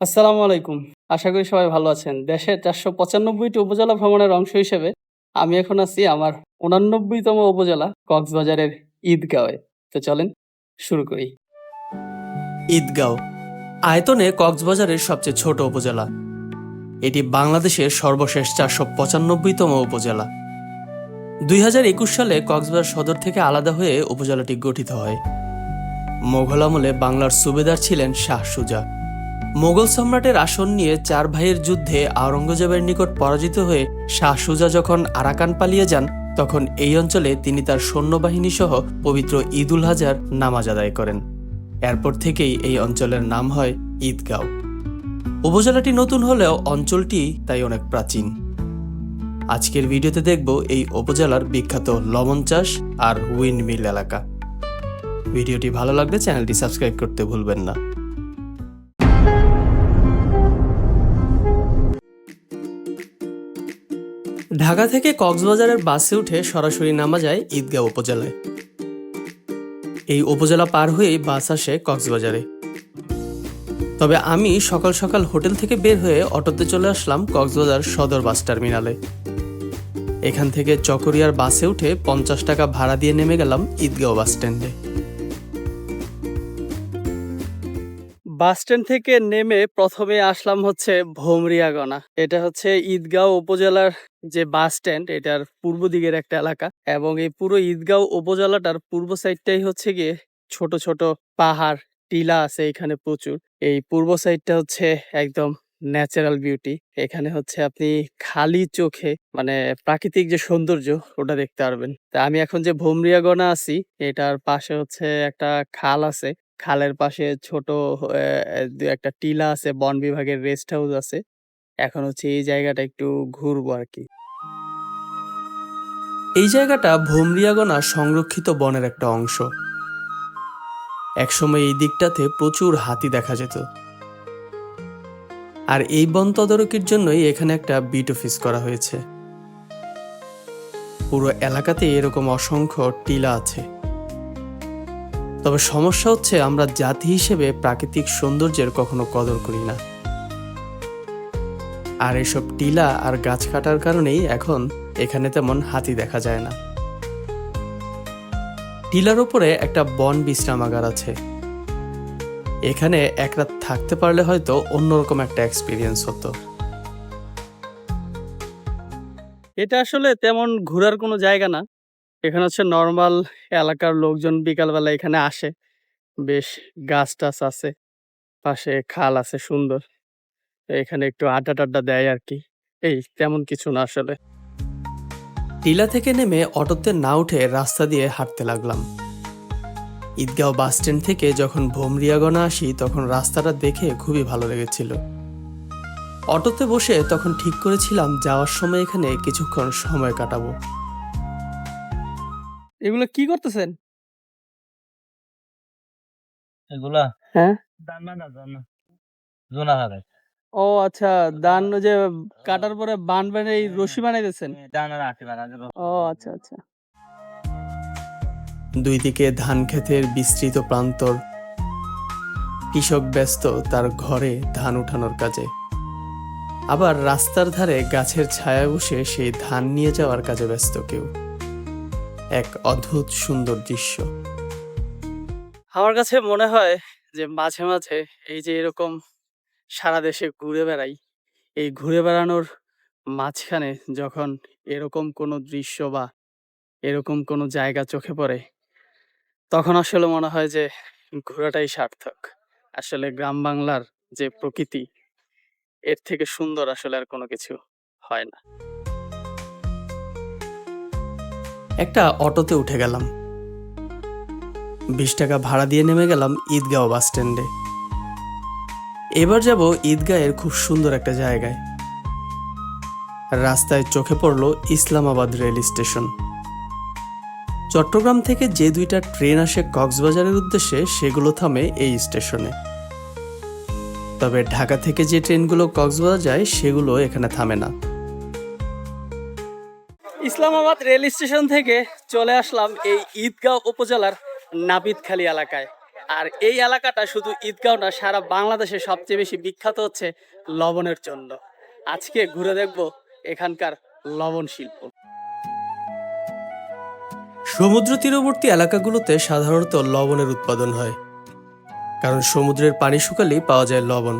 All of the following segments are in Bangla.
আসসালামু আলাইকুম। আশা করি সবাই ভালো আছেন। দেশের ৪৯৫ টি উপজেলা ভ্রমণের অংশ হিসেবে আমি এখন আছি আমার ৮৯ তম উপজেলা কক্সবাজারের ঈদগাঁওয়ে। তো চলেন শুরু করি। ঈদগাঁও আয়তনে কক্সবাজারের সবচেয়ে ছোট উপজেলা। এটি বাংলাদেশের সর্বশেষ ৪৯৫তম উপজেলা। ২০২১ সালে কক্সবাজার সদর থেকে আলাদা হয়ে উপজেলাটি গঠিত হয়। মোগল আমলে বাংলার সুবেদার ছিলেন শাহ সুজা। মোগল সম্রাটের আসন নিয়ে চার ভাইয়ের যুদ্ধে আওরঙ্গজেবের নিকট পরাজিত হয়ে শাহ সুজা যখন আরাকান পালিয়ে যান, তখন এই অঞ্চলে তিনি তার সৈন্যবাহিনী সহ পবিত্র ঈদ উল আজহার নামাজ আদায় করেন। এরপর থেকেই এই অঞ্চলের নাম হয় ঈদগাঁও। উপজেলাটি নতুন হলেও অঞ্চলটি তাই অনেক প্রাচীন। আজকের ভিডিওতে দেখব এই উপজেলার বিখ্যাত লবণ চাষ আর উইন্ডমিল এলাকা। ভিডিওটি ভালো লাগলে চ্যানেলটি সাবস্ক্রাইব করতে ভুলবেন না। ঢাকা থেকে কক্সবাজারের বাসে উঠে সরাসরি নামা যায় ঈদগাঁও উপজেলায়। এই উপজেলা পার হয়েই বাস আসে কক্সবাজারে। তবে আমি সকাল সকাল হোটেল থেকে বের হয়ে অটোতে চলে আসলাম কক্সবাজার সদর বাস টার্মিনালে। এখান থেকে চকরিয়ার বাসে উঠে ৫০ টাকা ভাড়া দিয়ে নেমে গেলাম ঈদগাঁও বাস স্ট্যান্ডে। বাস স্ট্যান্ড থেকে নেমে প্রথমে আসলাম হচ্ছে ভোমরিয়াগনা। এটা হচ্ছে ঈদগাঁও উপজেলার যে বাস স্ট্যান্ড, এটার পূর্ব দিকের একটা এলাকা এবং এই পুরো ঈদগাঁও উপজেলাটার পূর্ব সাইডটাই হচ্ছে গিয়ে ছোট ছোট পাহাড় টিলা আছে এখানে প্রচুর। এই পূর্ব সাইডটা হচ্ছে একদম ন্যাচারাল বিউটি। এখানে হচ্ছে আপনি খালি চোখে মানে প্রাকৃতিক যে সৌন্দর্য ওটা দেখতে পারবেন। তা আমি এখন যে ভোমরিয়াগনা আছি এটার পাশে হচ্ছে একটা খাল আছে। খালের পাশে ছোট একটা টিলা আছে, বন বিভাগের রেস্ট হাউস আছে। এখন হচ্ছে এই জায়গাটা একটু ঘুরবো আরকি। এই জায়গাটা ভোমরিয়াগনা সংরক্ষিত বনের একটা অংশ। একসময় এই দিকটাতে প্রচুর হাতি দেখা যেত। আর এই বন তদারকির জন্যই এখানে একটা বিট অফিস করা হয়েছে। পুরো এলাকাতে এরকম অসংখ্য টিলা আছে। তবে সমস্যা হচ্ছে আমরা জাতি হিসেবে প্রাকৃতিক সৌন্দর্যের কখনো কদর করি না। আর এসব টিলা আর গাছ কাটার কারণেই এখন এখানে তেমন হাতি দেখা যায় না। টিলার উপরে একটা বন বিশ্রামাগার আছে। এখানে এক রাত থাকতে পারলে হয়তো অন্যরকম একটা এক্সপিরিয়েন্স হতো। এটা আসলে তেমন ঘোরার কোনো জায়গা না। এখানে হচ্ছে নরমাল এলাকার লোকজন বিকালবেলা এখানে আসে। বেশ গাছ-টাছ আছে। পাশে খাল আছে সুন্দর। তো এখানে একটু আড্ডা-টাড্ডা দেয় আরকি। এই তেমন কিছু না আসলে। টিলা থেকে নেমে অটোতে না উঠে রাস্তা দিয়ে হাঁটতে লাগলাম। ঈদগাঁও বাস স্ট্যান্ড থেকে যখন ভোমরিয়াগনা আসি তখন রাস্তাটা দেখে খুবই ভালো লেগেছিল। অটোতে বসে তখন ঠিক করেছিলাম যাওয়ার সময় এখানে কিছুক্ষণ সময় কাটাবো। এগুলো কি করতেছেন? এগুলা হ্যাঁ? ধান বাঁধার জন্য জোনা লাগাই। ও আচ্ছা, ধান ওই যে কাটার পরে বান বেঁধে এই রশি বানাইতেছেন? ধান আর আটি বানা যাবে। ও আচ্ছা, আচ্ছা। দুই দিকে ধান ক্ষেতের বিস্তৃত প্রান্তর। কৃষক ব্যস্ত তার ঘরে ধান উঠানোর কাজে। আবার রাস্তার ধারে গাছের ছায়ায় বসে সেই ধান নিয়ে যাওয়ার কাজে ব্যস্ত কেউ। এক অদ্ভুত সুন্দর দৃশ্য। আমার কাছে মনে হয় যে মাঝে মাঝে এই যে এরকম সারা দেশে ঘুরে বেড়াই, এই ঘুরে বেড়ানোর মাঝখানে যখন এরকম কোনো দৃশ্য বা এরকম কোনো জায়গা চোখে পড়ে, তখন আসলে মনে হয় যে ঘোরাটাই সার্থক। আসলে গ্রাম বাংলার যে প্রকৃতি, এর থেকে সুন্দর আসলে আর কোনো কিছু হয় না। একটা অটোতে উঠে গেলাম। ২০ টাকা ভাড়া দিয়ে নেমে গেলাম ঈদগাঁও বাস স্ট্যান্ডে। এবার যাব ঈদগাঁয়ের খুব সুন্দর একটা জায়গায়। রাস্তায় চোখে পড়ল ইসলামাবাদ রেল স্টেশন। চট্টগ্রাম থেকে যে দুইটা ট্রেন আসে কক্সবাজারের উদ্দেশ্যে সেগুলো থামে এই স্টেশনে। তবে ঢাকা থেকে যে ট্রেনগুলো কক্সবাজার যায় সেগুলো এখানে থামে না। ইসলামাবাদ রেল স্টেশন থেকে চলে আসলাম এই ঈদগাঁও উপজেলার নাপিতখালী এলাকায়। আর এই এলাকাটা শুধু ঈদগাঁও না, সারা বাংলাদেশে সবচেয়ে বেশি বিখ্যাত হচ্ছে লবণের জন্য। আজকে ঘুরে দেখব এখানকার লবণ শিল্প। সমুদ্র তীরবর্তী এলাকাগুলোতে সাধারণত লবণের উৎপাদন হয়, কারণ সমুদ্রের পানি শুকালেই পাওয়া যায় লবণ।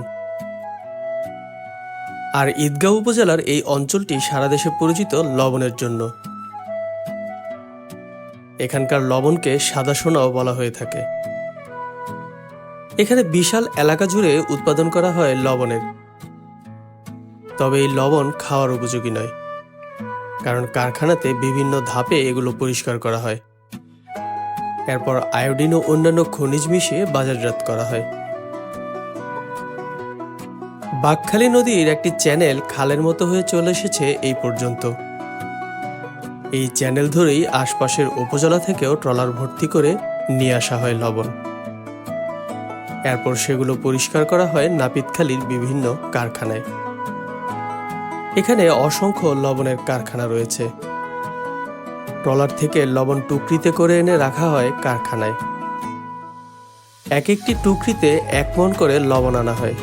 আর ঈদগাঁও উপজেলার এই অঞ্চলটি সারা দেশে পরিচিত লবণের জন্য। এখানকার লবণকে সাদা সোনাও বলা হয়ে থাকে। এখানে বিশাল এলাকা জুড়ে উৎপাদন করা হয় লবণের। তবে এই লবণ খাওয়ার উপযোগী নয়, কারণ কারখানাতে বিভিন্ন ধাপে এগুলো পরিষ্কার করা হয়। এরপর আয়োডিন ও অন্যান্য খনিজ মিশিয়ে বাজারজাত করা হয়। বাঁকখালী নদীর একটি চ্যানেল খালের মতো হয়ে চলে এসেছে এই পর্যন্ত। এই চ্যানেল ধরেই আশপাশের উপজেলা থেকেও ট্রলার ভর্তি করে নিয়ে আসা হয় লবণ। এরপর সেগুলো পরিষ্কার করা হয় নাপিতখালীর বিভিন্ন কারখানায়। এখানে অসংখ্য লবণের কারখানা রয়েছে। ট্রলার থেকে লবণ টুকরিতে করে এনে রাখা হয় কারখানায়। এক একটি টুকরিতে 1 মণ করে লবণ আনা হয়।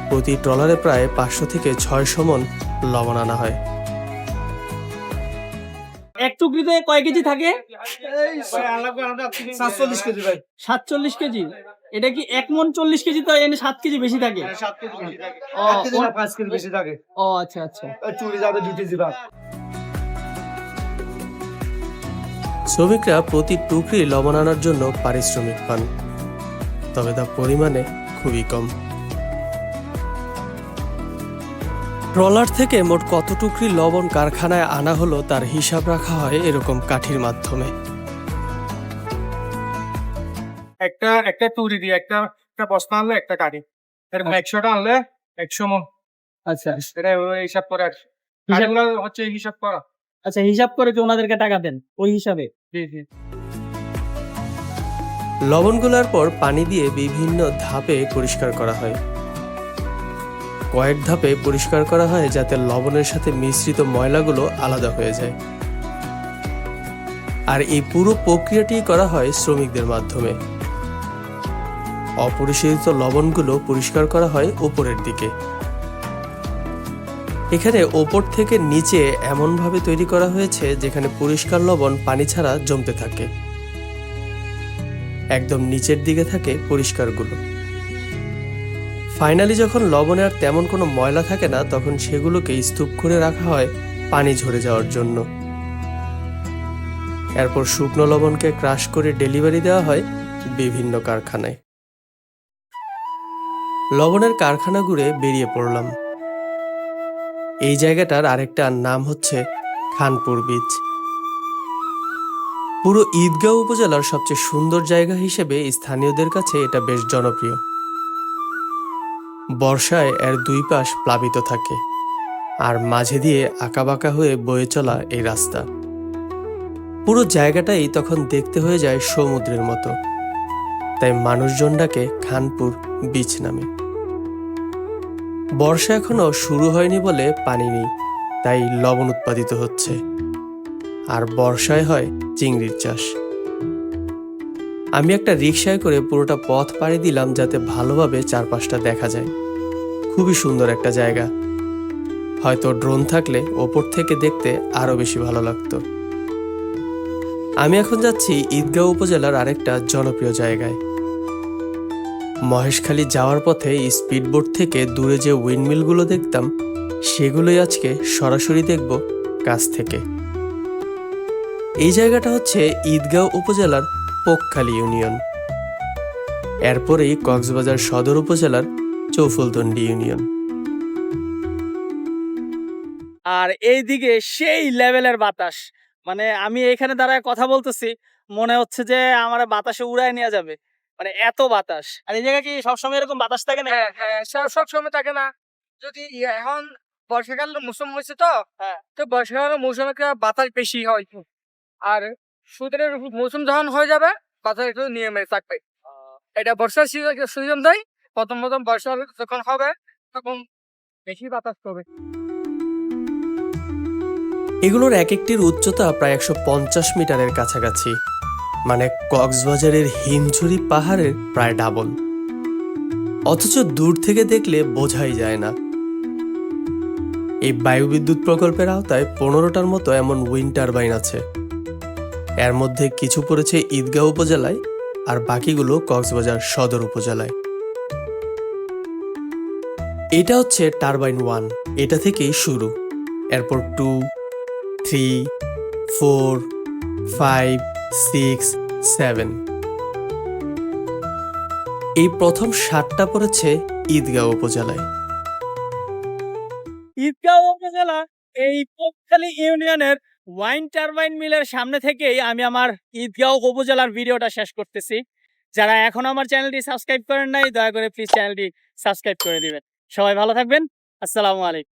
প্রতি ট্রলারে প্রায় 500 থেকে 600 মণ লবণ আনা হয়। এক টুকরিতে কয় কেজি থাকে? 47 কেজি ভাই। 47 কেজি। এটা কি 1 মণ 40 কেজি, তো এনে 7 কেজি বেশি থাকে? 7 কেজি বেশি থাকে। ও, 1 কেজি না 5 কেজি বেশি থাকে। ও আচ্ছা আচ্ছা। চুরি যাবে 2 কেজি ভাগ। শ্রমিকরা প্রতি টুকরি লবণ আনার জন্য পারিশ্রমিক পান, তবে তা পরিমাণে খুবই কম। ট্রলার থেকে মোট কত টুকরি লবণ কারখানায় আনা হলো তার হিসাব রাখা হয় এরকম কাঠির মাধ্যমে। একটা টুরি দিয়ে একটা বস্তা আনলে একটা কাঠি। এরকম 100টা আনলে 100 মণ। আচ্ছা এটা ওই হিসাব করে আর কি। কাঠগুলো হচ্ছে হিসাব করা। আচ্ছা, হিসাব করে কি ওনাদেরকে টাকা দেন ওই হিসাবে? জি জি। লবণগুলোর পর পানি দিয়ে বিভিন্ন ধাপে পরিষ্কার করা হয়। কয়েক ধাপে পরিষ্কার করা হয় যাতে লবণের সাথে মিশ্রিত ময়লাগুলো আলাদা হয়ে যায়। আর এই পুরো প্রক্রিয়াটি করা হয় শ্রমিকদের মাধ্যমে। অপরিশোধিত লবণগুলো পরিষ্কার করা হয় উপরের দিকে। এখানে ওপর থেকে নিচে এমনভাবে তৈরি করা হয়েছে যেখানে পরিষ্কার লবণ পানি ছাড়া জমতে থাকে। একদম নিচের দিকে থাকে পরিষ্কারগুলো। ফাইনালি যখন লবণে আর তেমন কোনো ময়লা থাকে না, তখন সেগুলোকে স্তূপ করে রাখা হয় পানি ঝরে যাওয়ার জন্য। এরপর শুকনো লবণকে ক্রাশ করে ডেলিভারি দেওয়া হয় বিভিন্ন কারখানায়। লবণের কারখানা ঘুরে বেরিয়ে পড়লাম। এই জায়গাটার আরেকটা নাম হচ্ছে খানপুর বিচ। পুরো ঈদগাঁও উপজেলার সবচেয়ে সুন্দর জায়গা হিসেবে স্থানীয়দের কাছে এটা বেশ জনপ্রিয়। বর্ষায় এর 2 পাশ প্লাবিত থাকে, আর মাঝে দিয়ে আঁকাবাঁকা হয়ে বয়ে চলা এই রাস্তা। পুরো জায়গাটাই তখন দেখতে হয়ে যায় সমুদ্রের মতো। তাই মানুষজন ডাকে খানপুর বিচ নামে। বর্ষা এখনো শুরু হয়নি বলে পানি নেই, তাই লবণ উৎপাদিত হচ্ছে। আর বর্ষায় হয় চিংড়ির চাষ। আমি একটা রিকশায় করে পুরোটা পথ পাড়ি দিলাম যাতে ভালোভাবে চারপাশটা দেখা যায়। খুবই সুন্দর একটা জায়গা। হয়তো ড্রোন থাকলে ওপর থেকে দেখতে আরো বেশি ভালো লাগতো। আমি এখন যাচ্ছি ঈদগাঁও উপজেলার আরেকটা জনপ্রিয় জায়গায়। মহেশখালী যাওয়ার পথে স্পিডবোট থেকে দূরে যে উইন্ডমিলগুলো দেখতাম, সেগুলোই আজকে সরাসরি দেখব কাছ থেকে। এই জায়গাটা হচ্ছে ঈদগাঁও উপজেলার পোকখালী ইউনিয়ন। এরপরেই কক্সবাজার সদর উপজেলার চৌফুলতন্ডি ইউনিয়ন। আর এইদিকে সেই লেভেলের বাতাস, মানে আমি এখানে দাঁড়ায় কথা বলতেছি, মনে হচ্ছে যে আমার বাতাসে উড়ায় নিয়ে যাবে, মানে এত বাতাস। আর এই জায়গায় কি সবসময় এরকম বাতাস থাকে না? হ্যাঁ, সব সময় থাকে না। যদি এখন বর্ষাকাল মৌসুম হয়েছে তো, তো বর্ষাকালের মৌসুমে একটা বাতাস বেশি হয়। আর শীতের মৌসুম যখন হয়ে যাবে, বাতাস একটু নিয়মে থাকবে। এটা বর্ষার সিজন দেয়। প্রথম বর্ষা যখন হবে তখন বেশি বাতাস হবে। এগুলোর এক একটির উচ্চতা প্রায় 150 মিটারের কাছাকাছি। মানে কক্সবাজারের হিমছড়ি পাহাড়ের প্রায় ডাবল। অথচ দূর থেকে দেখলে বোঝাই যায় না। এই বায়ুবিদ্যুৎ প্রকল্পের আওতায় 15টার মতো এমন উইন্ড টারবাইন আছে। এর মধ্যে কিছু পড়েছে ঈদগাঁও উপজেলায় আর বাকিগুলো কক্সবাজার সদর উপজেলায়। এটা হচ্ছে টারবাইন 1, এটা থেকেই শুরু। এরপর 2, 3, 4, 5, 6, 7। এই প্রথম 7টা পড়েছে ঈদগাঁও উপজেলায়। ঈদগাঁও উপজেলা এই পক্ষালী ইউনিয়নের ওয়াইন টারবাইন মিলের সামনে থেকেই আমি আমার ঈদগাঁও উপজেলার ভিডিওটা শেষ করতেছি। যারা এখন আমার চ্যানেলটি সাবস্ক্রাইব করেন নাই, দয়া করে প্লিজ চ্যানেলটি সাবস্ক্রাইব করে দিবেন। সবাই ভালো থাকবেন। আসসালামু আলাইকুম।